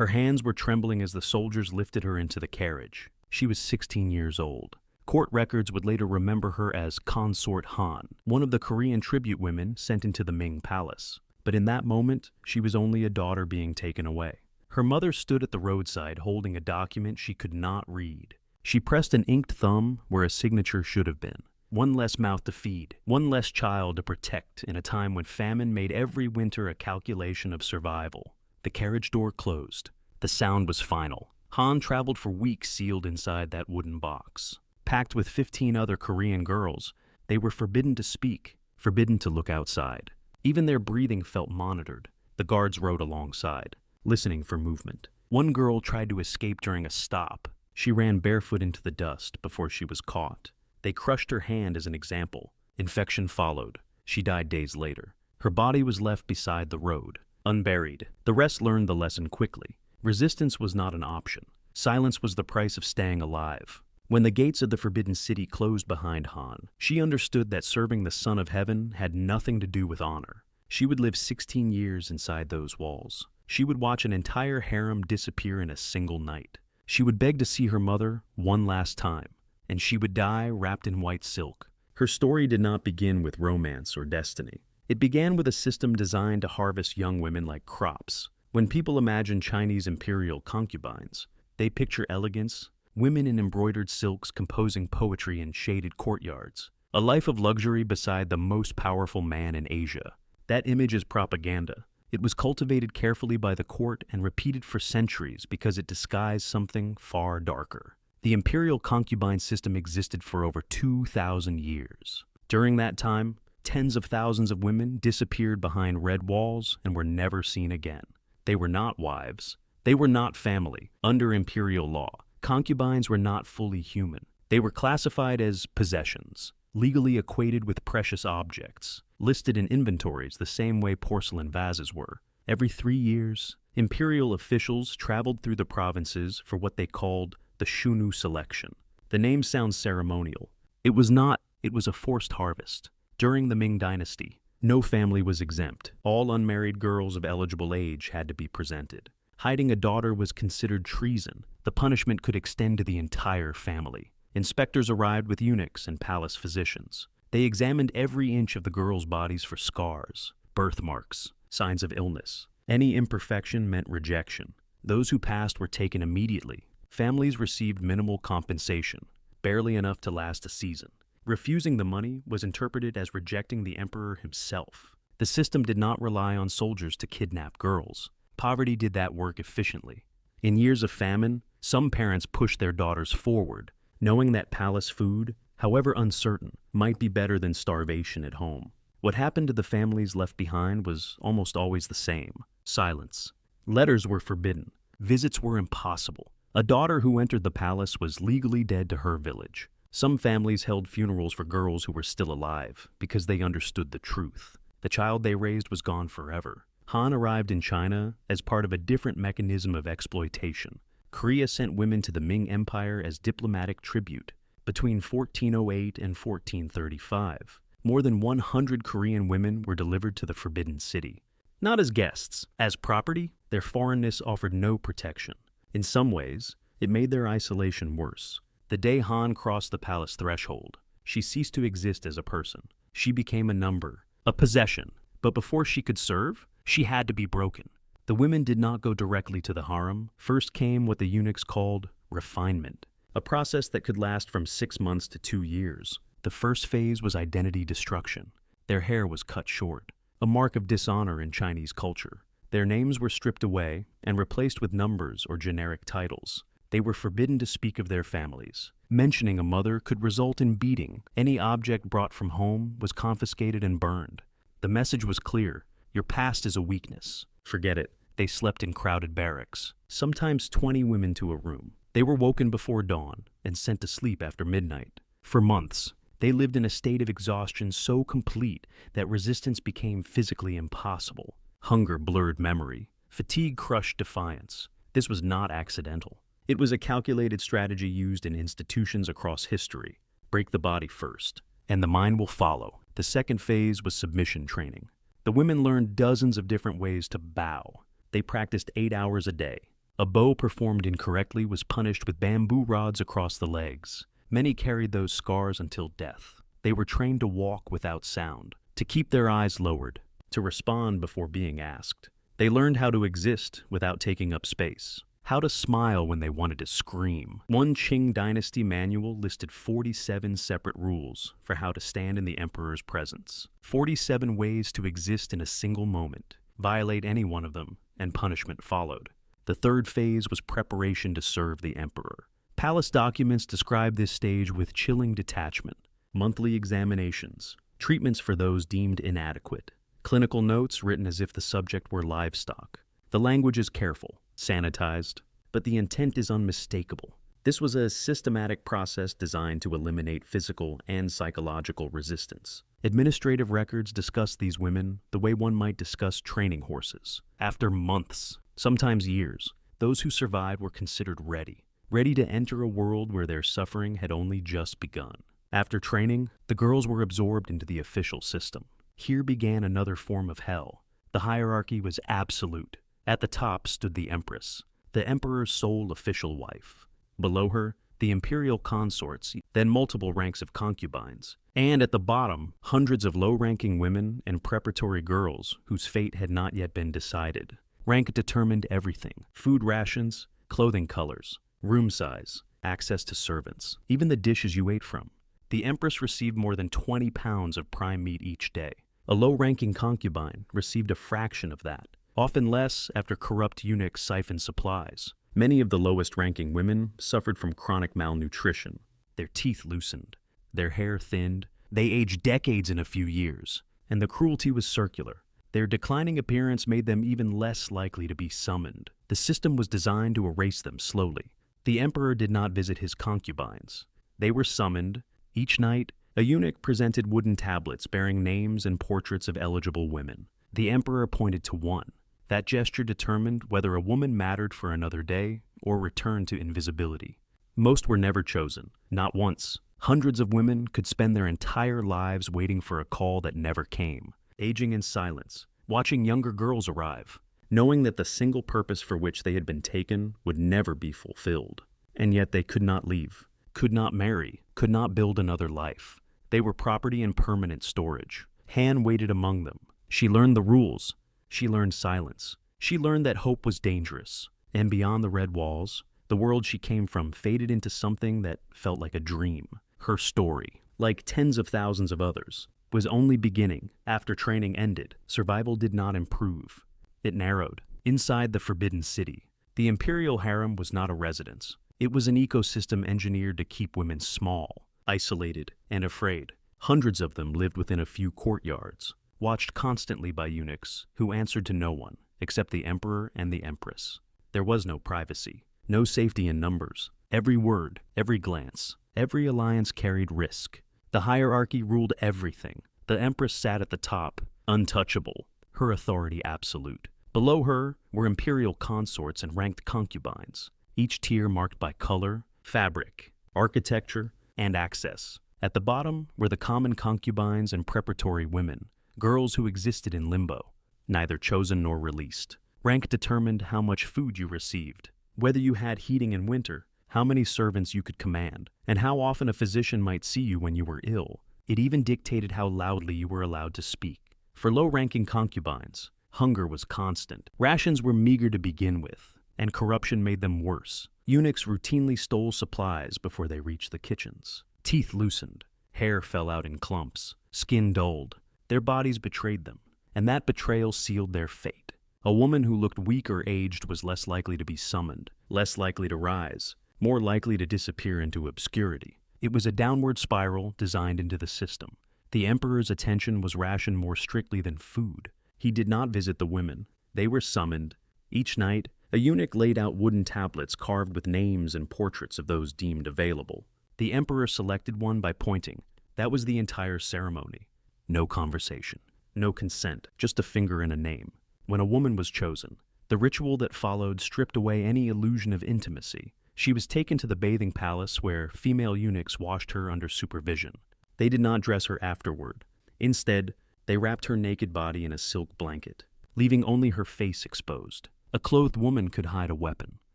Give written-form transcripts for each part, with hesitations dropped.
Her hands were trembling as the soldiers lifted her into the carriage. She was 16 years old. Court records would later remember her as Consort Han, one of the Korean tribute women sent into the Ming palace. But in that moment, she was only a daughter being taken away. Her mother stood at the roadside holding a document she could not read. She pressed an inked thumb where a signature should have been. One less mouth to feed, one less child to protect in a time when famine made every winter a calculation of survival. The carriage door closed. The sound was final. Han traveled for weeks sealed inside that wooden box. Packed with 15 other Korean girls, they were forbidden to speak, forbidden to look outside. Even their breathing felt monitored. The guards rode alongside, listening for movement. One girl tried to escape during a stop. She ran barefoot into the dust before she was caught. They crushed her hand as an example. Infection followed. She died days later. Her body was left beside the road, unburied. The rest learned the lesson quickly. Resistance was not an option. Silence was the price of staying alive. When the gates of the Forbidden City closed behind Han, she understood that serving the Son of Heaven had nothing to do with honor. She would live 16 years inside those walls. She would watch an entire harem disappear in a single night. She would beg to see her mother one last time, and she would die wrapped in white silk. Her story did not begin with romance or destiny. It began with a system designed to harvest young women like crops. When people imagine Chinese imperial concubines, they picture elegance, women in embroidered silks composing poetry in shaded courtyards, a life of luxury beside the most powerful man in Asia. That image is propaganda. It was cultivated carefully by the court and repeated for centuries because it disguised something far darker. The imperial concubine system existed for over 2,000 years. During that time, tens of thousands of women disappeared behind red walls and were never seen again. They were not wives. They were not family. Under imperial law, concubines were not fully human. They were classified as possessions, legally equated with precious objects, listed in inventories the same way porcelain vases were. Every 3 years, imperial officials traveled through the provinces for what they called the Shunu selection. The name sounds ceremonial. It was not, it was a forced harvest. During the Ming Dynasty, no family was exempt. All unmarried girls of eligible age had to be presented. Hiding a daughter was considered treason. The punishment could extend to the entire family. Inspectors arrived with eunuchs and palace physicians. They examined every inch of the girls' bodies for scars, birthmarks, signs of illness. Any imperfection meant rejection. Those who passed were taken immediately. Families received minimal compensation, barely enough to last a season. Refusing the money was interpreted as rejecting the emperor himself. The system did not rely on soldiers to kidnap girls. Poverty did that work efficiently. In years of famine, some parents pushed their daughters forward, knowing that palace food, however uncertain, might be better than starvation at home. What happened to the families left behind was almost always the same: silence. Letters were forbidden. Visits were impossible. A daughter who entered the palace was legally dead to her village. Some families held funerals for girls who were still alive because they understood the truth. The child they raised was gone forever. Han arrived in China as part of a different mechanism of exploitation. Korea sent women to the Ming Empire as diplomatic tribute. Between 1408 and 1435, more than 100 Korean women were delivered to the Forbidden City. Not as guests, as property, their foreignness offered no protection. In some ways, it made their isolation worse. The day Han crossed the palace threshold, she ceased to exist as a person. She became a number, a possession. But before she could serve, she had to be broken. The women did not go directly to the harem. First came what the eunuchs called refinement, a process that could last from 6 months to 2 years. The first phase was identity destruction. Their hair was cut short, a mark of dishonor in Chinese culture. Their names were stripped away and replaced with numbers or generic titles. They were forbidden to speak of their families. Mentioning a mother could result in beating. Any object brought from home was confiscated and burned. The message was clear: your past is a weakness. Forget it. They slept in crowded barracks, sometimes 20 women to a room. They were woken before dawn and sent to sleep after midnight. For months, they lived in a state of exhaustion so complete that resistance became physically impossible. Hunger blurred memory. Fatigue crushed defiance. This was not accidental. It was a calculated strategy used in institutions across history. Break the body first, and the mind will follow. The second phase was submission training. The women learned dozens of different ways to bow. They practiced 8 hours a day. A bow performed incorrectly was punished with bamboo rods across the legs. Many carried those scars until death. They were trained to walk without sound, to keep their eyes lowered, to respond before being asked. They learned how to exist without taking up space, how to smile when they wanted to scream. One Qing Dynasty manual listed 47 separate rules for how to stand in the emperor's presence. 47 ways to exist in a single moment. Violate any one of them, and punishment followed. The third phase was preparation to serve the emperor. Palace documents describe this stage with chilling detachment. Monthly examinations, treatments for those deemed inadequate, clinical notes written as if the subject were livestock. The language is careful, sanitized, but the intent is unmistakable. This was a systematic process designed to eliminate physical and psychological resistance. Administrative records discuss these women the way one might discuss training horses. After months, sometimes years, those who survived were considered ready to enter a world where their suffering had only just begun. After training, the girls were absorbed into the official system. Here began another form of hell. The hierarchy was absolute. At the top stood the empress, the emperor's sole official wife. Below her, the imperial consorts, then multiple ranks of concubines. And at the bottom, hundreds of low-ranking women and preparatory girls whose fate had not yet been decided. Rank determined everything: food rations, clothing colors, room size, access to servants, even the dishes you ate from. The empress received more than 20 pounds of prime meat each day. A low-ranking concubine received a fraction of that, often less after corrupt eunuchs siphoned supplies. Many of the lowest-ranking women suffered from chronic malnutrition. Their teeth loosened, their hair thinned, they aged decades in a few years, and the cruelty was circular. Their declining appearance made them even less likely to be summoned. The system was designed to erase them slowly. The emperor did not visit his concubines. They were summoned. Each night, a eunuch presented wooden tablets bearing names and portraits of eligible women. The emperor pointed to one. That gesture determined whether a woman mattered for another day or returned to invisibility. Most were never chosen, not once. Hundreds of women could spend their entire lives waiting for a call that never came, aging in silence, watching younger girls arrive, knowing that the single purpose for which they had been taken would never be fulfilled. And yet they could not leave, could not marry, could not build another life. They were property in permanent storage. Han waited among them. She learned the rules. She learned silence. She learned that hope was dangerous. And beyond the red walls, the world she came from faded into something that felt like a dream. Her story, like tens of thousands of others, was only beginning. After training ended, survival did not improve. It narrowed. Inside the Forbidden City, the Imperial harem was not a residence. It was an ecosystem engineered to keep women small, isolated, and afraid. Hundreds of them lived within a few courtyards, watched constantly by eunuchs who answered to no one except the emperor and the empress. There was no privacy, no safety in numbers. Every word, every glance, every alliance carried risk. The hierarchy ruled everything. The empress sat at the top, untouchable, her authority absolute. Below her were imperial consorts and ranked concubines, each tier marked by color, fabric, architecture, and access. At the bottom were the common concubines and preparatory women, girls who existed in limbo, neither chosen nor released. Rank determined how much food you received, whether you had heating in winter, how many servants you could command, and how often a physician might see you when you were ill. It even dictated how loudly you were allowed to speak. For low-ranking concubines, hunger was constant. Rations were meager to begin with, and corruption made them worse. Eunuchs routinely stole supplies before they reached the kitchens. Teeth loosened, hair fell out in clumps, skin dulled. Their bodies betrayed them, and that betrayal sealed their fate. A woman who looked weak or aged was less likely to be summoned, less likely to rise, more likely to disappear into obscurity. It was a downward spiral designed into the system. The emperor's attention was rationed more strictly than food. He did not visit the women. They were summoned. Each night, a eunuch laid out wooden tablets carved with names and portraits of those deemed available. The emperor selected one by pointing. That was the entire ceremony. No conversation, no consent, just a finger and a name. When a woman was chosen, the ritual that followed stripped away any illusion of intimacy. She was taken to the bathing palace where female eunuchs washed her under supervision. They did not dress her afterward. Instead, they wrapped her naked body in a silk blanket, leaving only her face exposed. A clothed woman could hide a weapon.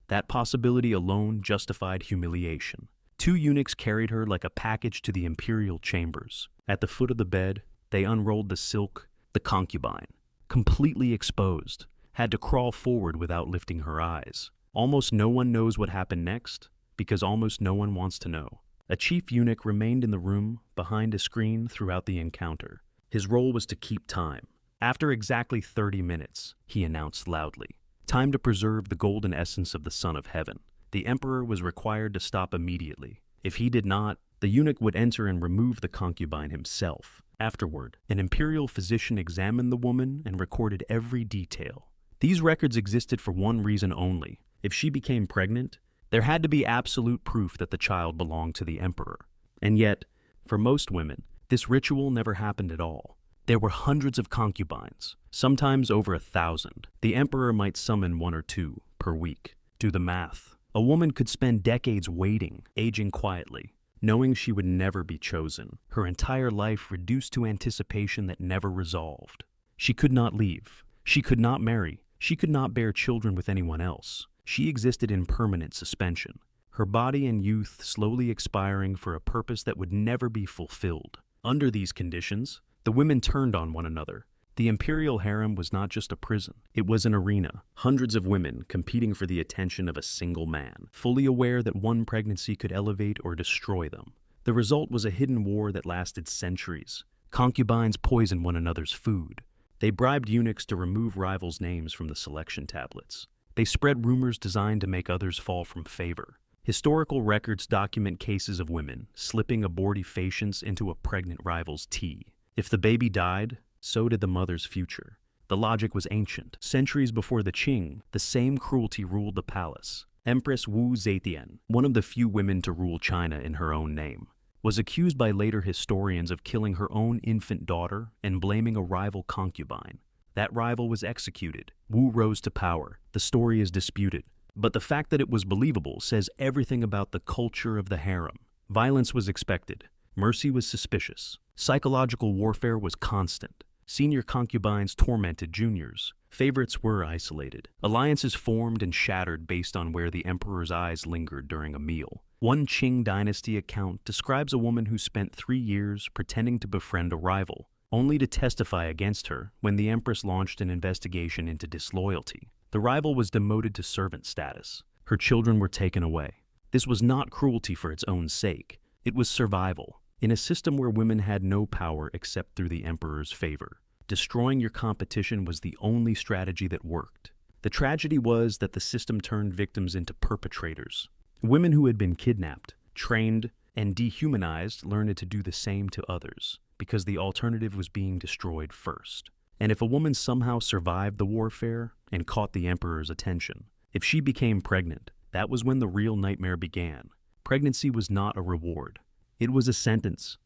That possibility alone justified humiliation. 2 eunuchs carried her like a package to the imperial chambers. At the foot of the bed, they unrolled the silk, the concubine, completely exposed, had to crawl forward without lifting her eyes. Almost no one knows what happened next, because almost no one wants to know. A chief eunuch remained in the room behind a screen throughout the encounter. His role was to keep time. After exactly 30 minutes, he announced loudly, "Time to preserve the golden essence of the Son of Heaven." The emperor was required to stop immediately. If he did not, the eunuch would enter and remove the concubine himself. Afterward, an imperial physician examined the woman and recorded every detail. These records existed for one reason only. If she became pregnant, there had to be absolute proof that the child belonged to the emperor. And yet, for most women, this ritual never happened at all. There were hundreds of concubines, sometimes over 1,000. The emperor might summon 1 or 2 per week. Do the math. A woman could spend decades waiting, aging quietly, knowing she would never be chosen, her entire life reduced to anticipation that never resolved. She could not leave. She could not marry. She could not bear children with anyone else. She existed in permanent suspension, her body and youth slowly expiring for a purpose that would never be fulfilled. Under these conditions, the women turned on one another. The imperial harem was not just a prison, it was an arena. Hundreds of women competing for the attention of a single man, fully aware that one pregnancy could elevate or destroy them. The result was a hidden war that lasted centuries. Concubines poisoned one another's food. They bribed eunuchs to remove rivals' names from the selection tablets. They spread rumors designed to make others fall from favor. Historical records document cases of women slipping abortifacients into a pregnant rival's tea. If the baby died, so did the mother's future. The logic was ancient. Centuries before the Qing, the same cruelty ruled the palace. Empress Wu Zetian, one of the few women to rule China in her own name, was accused by later historians of killing her own infant daughter and blaming a rival concubine. That rival was executed. Wu rose to power. The story is disputed, but the fact that it was believable says everything about the culture of the harem. Violence was expected. Mercy was suspicious. Psychological warfare was constant. Senior concubines tormented juniors. Favorites were isolated. Alliances formed and shattered based on where the emperor's eyes lingered during a meal. One Qing Dynasty account describes a woman who spent 3 years pretending to befriend a rival, only to testify against her when the empress launched an investigation into disloyalty. The rival was demoted to servant status. Her children were taken away. This was not cruelty for its own sake. It was survival. In a system where women had no power except through the emperor's favor, destroying your competition was the only strategy that worked. The tragedy was that the system turned victims into perpetrators. Women who had been kidnapped, trained, and dehumanized learned to do the same to others, because the alternative was being destroyed first. And if a woman somehow survived the warfare and caught the emperor's attention, if she became pregnant, that was when the real nightmare began. Pregnancy was not a reward. It was a sentence.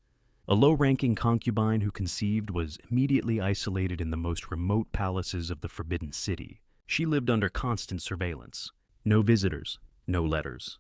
A low-ranking concubine who conceived was immediately isolated in the most remote palaces of the Forbidden City. She lived under constant surveillance. No visitors, no letters.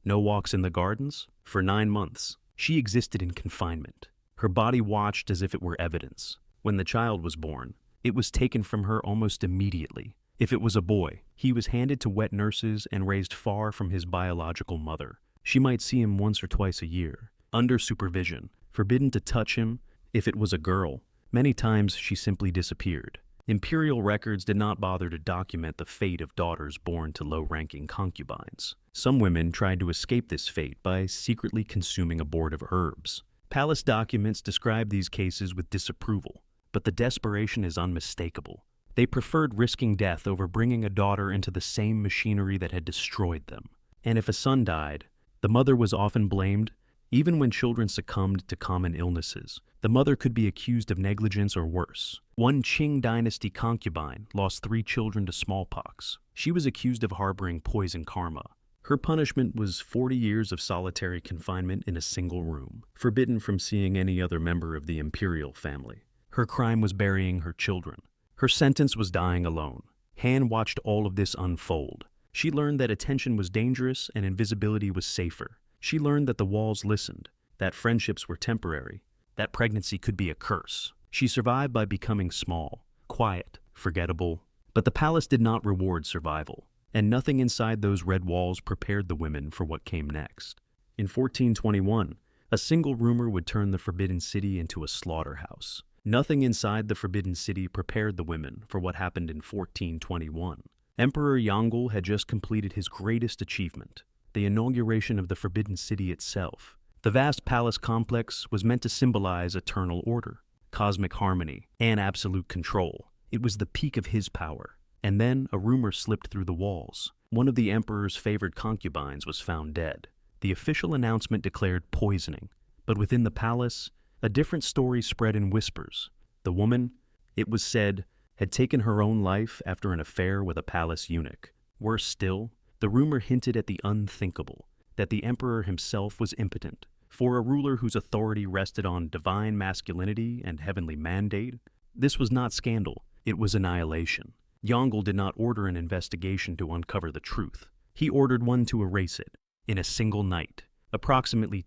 No walks in the gardens? For 9 months, she existed in confinement. Her body watched as if it were evidence. When the child was born, it was taken from her almost immediately. If it was a boy, he was handed to wet nurses and raised far from his biological mother. She might see him once or twice a year, under supervision, forbidden to touch him. If it was a girl, many times she simply disappeared. Imperial records did not bother to document the fate of daughters born to low-ranking concubines. Some women tried to escape this fate by secretly consuming abortive herbs. Palace documents describe these cases with disapproval, but the desperation is unmistakable. They preferred risking death over bringing a daughter into the same machinery that had destroyed them. And if a son died, the mother was often blamed. Even when children succumbed to common illnesses, the mother could be accused of negligence or worse. One Qing Dynasty concubine lost 3 children to smallpox. She was accused of harboring poison karma. Her punishment was 40 years of solitary confinement in a single room, forbidden from seeing any other member of the imperial family. Her crime was burying her children. Her sentence was dying alone. Han watched all of this unfold. She learned that attention was dangerous and invisibility was safer. She learned that the walls listened, that friendships were temporary, that pregnancy could be a curse. She survived by becoming small, quiet, forgettable. But the palace did not reward survival. and nothing inside those red walls prepared the women for what came next. In 1421, a single rumor would turn the Forbidden City into a slaughterhouse. Nothing inside the Forbidden City prepared the women for what happened in 1421. Emperor Yongle had just completed his greatest achievement, the inauguration of the Forbidden City itself. The vast palace complex was meant to symbolize eternal order, cosmic harmony, and absolute control. It was the peak of his power. And then a rumor slipped through the walls. One of the emperor's favored concubines was found dead. The official announcement declared poisoning, but within the palace, a different story spread in whispers. The woman, it was said, had taken her own life after an affair with a palace eunuch. Worse still, the rumor hinted at the unthinkable, that the emperor himself was impotent. For a ruler whose authority rested on divine masculinity and heavenly mandate, this was not scandal, it was annihilation. Yongle did not order an investigation to uncover the truth. He ordered one to erase it. In a single night, approximately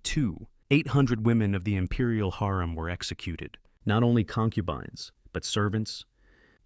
800 women of the Imperial harem were executed. Not only concubines, but servants,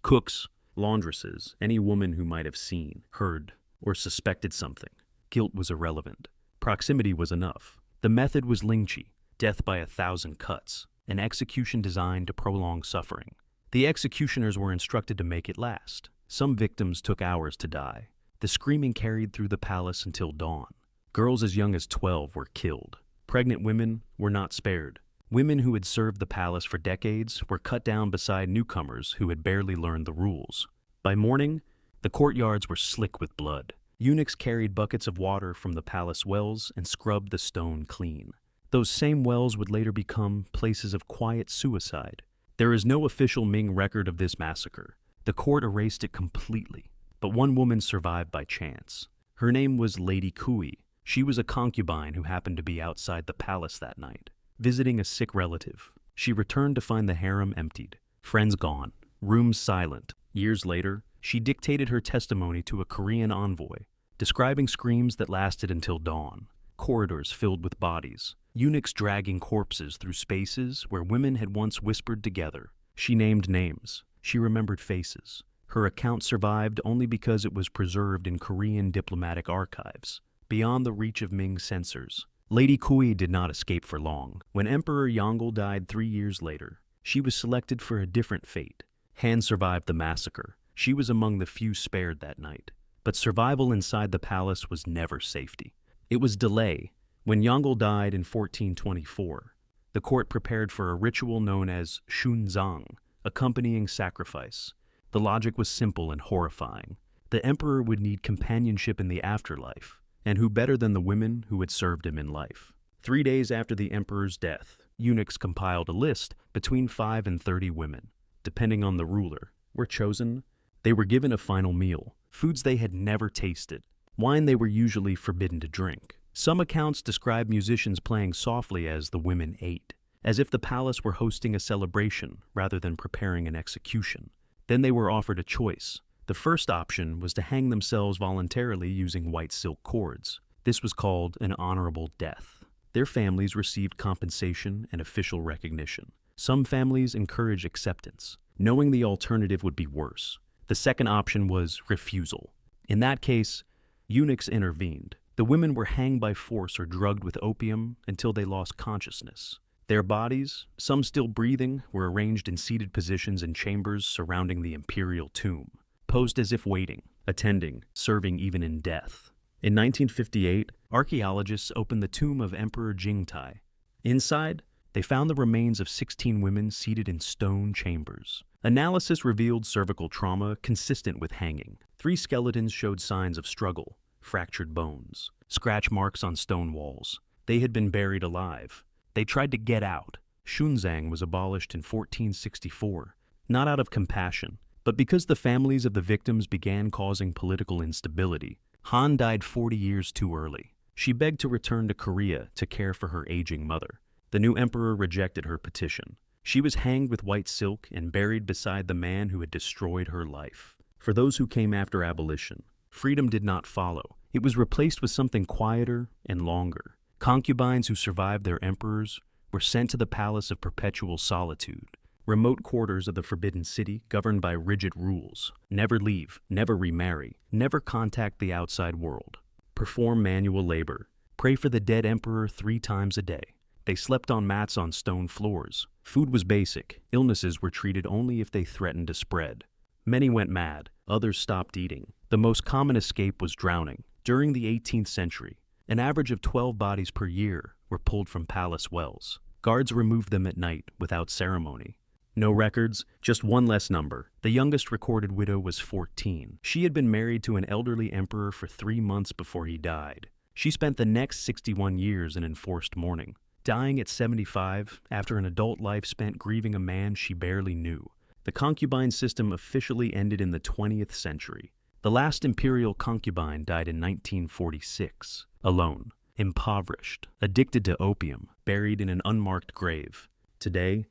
cooks, laundresses, any woman who might have seen, heard, or suspected something. Guilt was irrelevant. Proximity was enough. The method was lynching, death by 1,000 cuts, an execution designed to prolong suffering. The executioners were instructed to make it last. Some victims took hours to die. The screaming carried through the palace until dawn. Girls as young as 12 were killed. Pregnant women were not spared. Women who had served the palace for decades were cut down beside newcomers who had barely learned the rules. By morning, the courtyards were slick with blood. Eunuchs carried buckets of water from the palace wells and scrubbed the stone clean. Those same wells would later become places of quiet suicide. There is no official Ming record of this massacre. The court erased it completely, but one woman survived by chance. Her name was Lady Kui. She was a concubine who happened to be outside the palace that night, visiting a sick relative. She returned to find the harem emptied, friends gone, rooms silent. Years later, she dictated her testimony to a Korean envoy, describing screams that lasted until dawn, corridors filled with bodies, eunuchs dragging corpses through spaces where women had once whispered together. She named names. She remembered faces. Her account survived only because it was preserved in Korean diplomatic archives, beyond the reach of Ming censors. Lady Kui did not escape for long. When Emperor Yongle died 3 years later, she was selected for a different fate. Han survived the massacre. She was among the few spared that night. But survival inside the palace was never safety. It was delay. When Yongle died in 1424, the court prepared for a ritual known as shunzang, accompanying sacrifice. The logic was simple and horrifying. The emperor would need companionship in the afterlife, and who better than the women who had served him in life? 3 days after the emperor's death, eunuchs compiled a list between 5 and 30 women, depending on the ruler, were chosen. They were given a final meal, foods they had never tasted, wine they were usually forbidden to drink. Some accounts describe musicians playing softly as the women ate, as if the palace were hosting a celebration rather than preparing an execution. Then they were offered a choice. The first option was to hang themselves voluntarily using white silk cords. This was called an honorable death. Their families received compensation and official recognition. Some families encouraged acceptance, knowing the alternative would be worse. The second option was refusal. In that case, eunuchs intervened. The women were hanged by force or drugged with opium until they lost consciousness. Their bodies, some still breathing, were arranged in seated positions in chambers surrounding the imperial tomb, posed as if waiting, attending, serving even in death. In 1958, archaeologists opened the tomb of Emperor Jingtai. Inside, they found the remains of 16 women seated in stone chambers. Analysis revealed cervical trauma consistent with hanging. 3 skeletons showed signs of struggle, fractured bones, scratch marks on stone walls. They had been buried alive. They tried to get out. Shunzang was abolished in 1464, not out of compassion, but because the families of the victims began causing political instability. Han died 40 years too early. She begged to return to Korea to care for her aging mother. The new emperor rejected her petition. She was hanged with white silk and buried beside the man who had destroyed her life. For those who came after abolition, freedom did not follow. It was replaced with something quieter and longer. Concubines who survived their emperors were sent to the palace of perpetual solitude. Remote quarters of the Forbidden City governed by rigid rules. Never leave, never remarry, never contact the outside world. Perform manual labor. Pray for the dead emperor 3 times a day. They slept on mats on stone floors. Food was basic. Illnesses were treated only if they threatened to spread. Many went mad. Others stopped eating. The most common escape was drowning. During the 18th century, an average of 12 bodies per year were pulled from palace wells. Guards removed them at night without ceremony. No records, just one less number. The youngest recorded widow was 14. She had been married to an elderly emperor for 3 months before he died. She spent the next 61 years in enforced mourning, dying at 75 after an adult life spent grieving a man she barely knew. The concubine system officially ended in the 20th century. The last imperial concubine died in 1946, alone, impoverished, addicted to opium, buried in an unmarked grave. Today,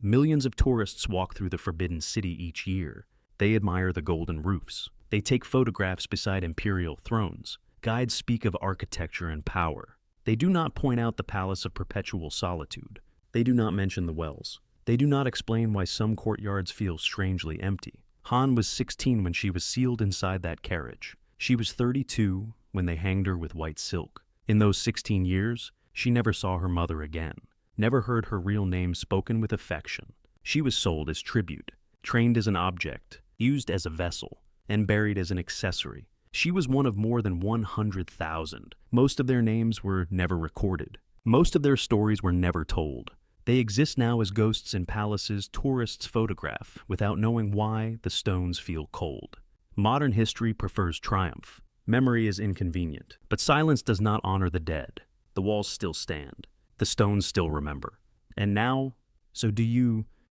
millions of tourists walk through the Forbidden City each year. They admire the golden roofs. They take photographs beside imperial thrones. Guides speak of architecture and power. They do not point out the Palace of Perpetual Solitude. They do not mention the wells. They do not explain why some courtyards feel strangely empty. Han was 16 when she was sealed inside that carriage. She was 32 when they hanged her with white silk. In those 16 years, she never saw her mother again, never heard her real name spoken with affection. She was sold as tribute, trained as an object, used as a vessel, and buried as an accessory. She was one of more than 100,000. Most of their names were never recorded. Most of their stories were never told. They exist now as ghosts in palaces tourists photograph without knowing why the stones feel cold. Modern history prefers triumph. Memory is inconvenient, but silence does not honor the dead. The walls still stand. The stones still remember. And now, so do you